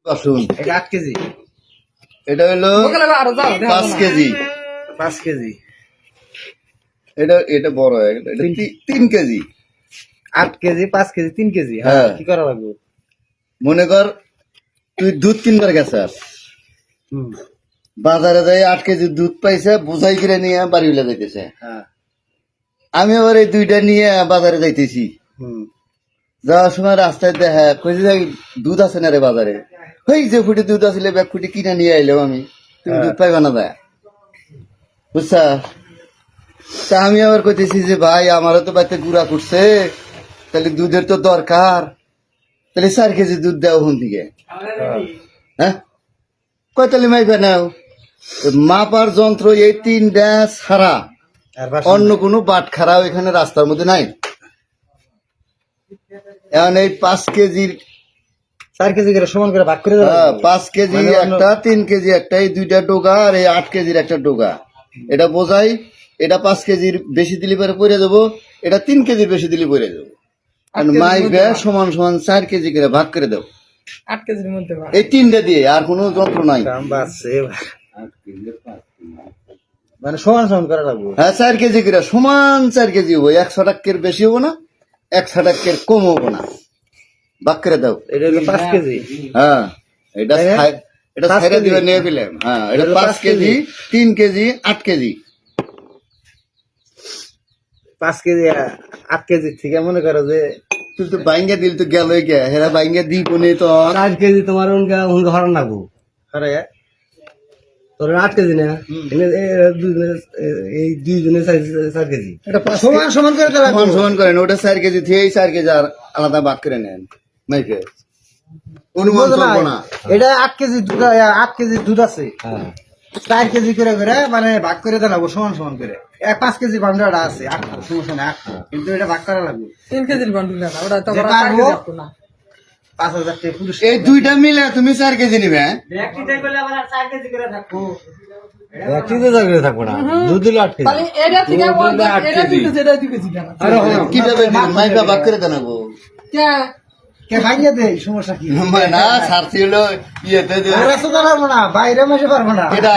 আসুন, এটা 8 কেজি। এটা হলো 5 কেজি। 5 কেজি। এটা এটা বড় হয়, এটা 3 কেজি। 8 KG, 5 KG, 3 KG. হ্যাঁ। হ্যাঁ, কি করা লাগবে? মনে কর তুই দুধ কিনবার গেছাস, হুম। বাজারে যাই 8 কেজি দুধ পাইছে, বোঝাই করে নিয়ে বাড়ি উলে যাইতেছে। হ্যাঁ। আমি আবার এই দুইটা নিয়ে বাজারে যাইতেছি। হুম। যাওয়ার সময় রাস্তায় দেখা কইছে যাই দুধ আছে না রে বাজারে। ওই যে ফুটে দুধ আসলে ব্যাগ ফুটে কিনে নিয়ে আইলাম আমি। তুমি দুধ পাইবা না দেয়, বুঝছা? তা আমি আবার কইতেছি যে ভাই আমারও তো বাড়িতে গুড়া করছে, তাহলে দুধের তো দরকার, তাহলে 4 কেজি দুধ দেওয়া হন থেকে। হ্যাঁ, কয় তাহলে মাইবা নাও। মাপার যন্ত্র এই 3টা ছাড়া আর বাসন অন্য কোনো বাট খারাপ এখানে রাস্তার মধ্যে নাই। এখন এই 5 কেজির 4 কেজি করে সমান করে ভাগ করে দেবো। 5 কেজি মানে অন্য- একটা, 3 কেজি একটা, এই দুইটা ডোগা আর এই 8 কেজির একটা ডোগা। এটা বোঝাই, এটা 5 কেজির বেশি দিলে পরে পরে দেবো, এটা 3 কেজির বেশি দিলে পরে দেবো। আর মাইবে সমান সমান 4 কেজি করে ভাগ করে দেবো 8 কেজির মধ্যে ভাগ। এই 3টা দিয়ে, আর কোনো যন্ত্র নাই। দাম বাড়ছে। মানে সমান সমান করা লাগবে। হ্যাঁ, 4 কেজি করে সমান 4 কেজি হবো, 100 টাকের বেশি হবো না, 100 টাকের কম হবো না, ভাগ করে দাও। এটা হলো 5 কেজি। হ্যাঁ, এটা তাই না? এটা 5 ছাইরা কেজি। দিবে নিয়ে গেলাম। হ্যাঁ, এটা এটা 5 5 KG, 3 KG, 8 KG. 5 KG 8 KG থেকে মনে করো যে তুই তো বাইঙ্গা দিল তো গেলই গে, হেরা বাইঙ্গা দিব নে তো। 4 কেজি তোমার উনকা হরান লাগবো। আরে তোর 8 কেজি না, এই দুইজনে 4 কেজি। এটা 5 সমান সমান করে দেওয়া সমান সমান করেন, ওটা 4 কেজি থেকে এই 4 কেজি আর আলাদা ভাগ করে নেন মাইকে, অনুমান করবো না। এটা 8 কেজি দুধ, 8 কেজি দুধ আছে। হ্যাঁ। 4 কেজি করে করে মানে ভাগ করে দেওয়া লাগবে সমান সমান করে। 5 কেজি বান্ডাটা আছে 8 সমস্যা না 8, কিন্তু এটা ভাগ করা লাগবে। 3 কেজির বান্ডুল না, ওটা তো যেটা 4 কেজি আনবো, আসতো না। 5,000 টাকা পুরুষ। এই দুইটা মিলে তুমি 4 কেজি নিবে। হ্যাঁ? এক কেজি করে থাকবো না, দুধ দিলে 8 কেজি। তাহলে এটা থেকে এটা 2 কেজি, এটা 2 কেজি কেন? কিভাবে মাইকা ভাগ করে দেন গো? কে কে ভাঙিয়ে দেয়, সমস্যা কি? না ছাড়ছি হলো ইয়েতে যে ওরা তো পারবো না, বাইরে মেশে পারবো না। এটা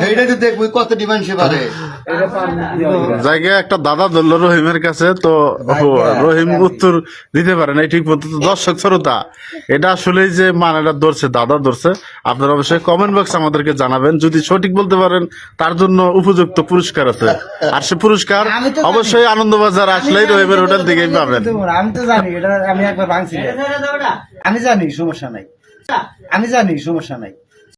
এইটা তো দেখবি কত ডিমান্ড সে পারে। জায়গায় একটা দাদা ধরলো রহিমের কাছে, তো রহিম উত্তর দিতে পারে না ঠিক মতো। তো দর্শক শ্রোতা, এটা আসলে যে মানেটা ধরছে, দাদা ধরছে, আপনারা অবশ্যই কমেন্ট বক্স আমাদেরকে জানাবেন। যদি সঠিক বলতে পারেন তার জন্য উপযুক্ত পুরস্কার আছে, আর সে পুরস্কার আমি তো জানি। অবশ্যই আনন্দবাজার আসলেই রহিমের হোটেল থেকেই পাবেন। আমি তো জানি এটা, আমি একবার ভাঙছি। আমি জানি সমস্যা নাই, আমি জানি সমস্যা নাই।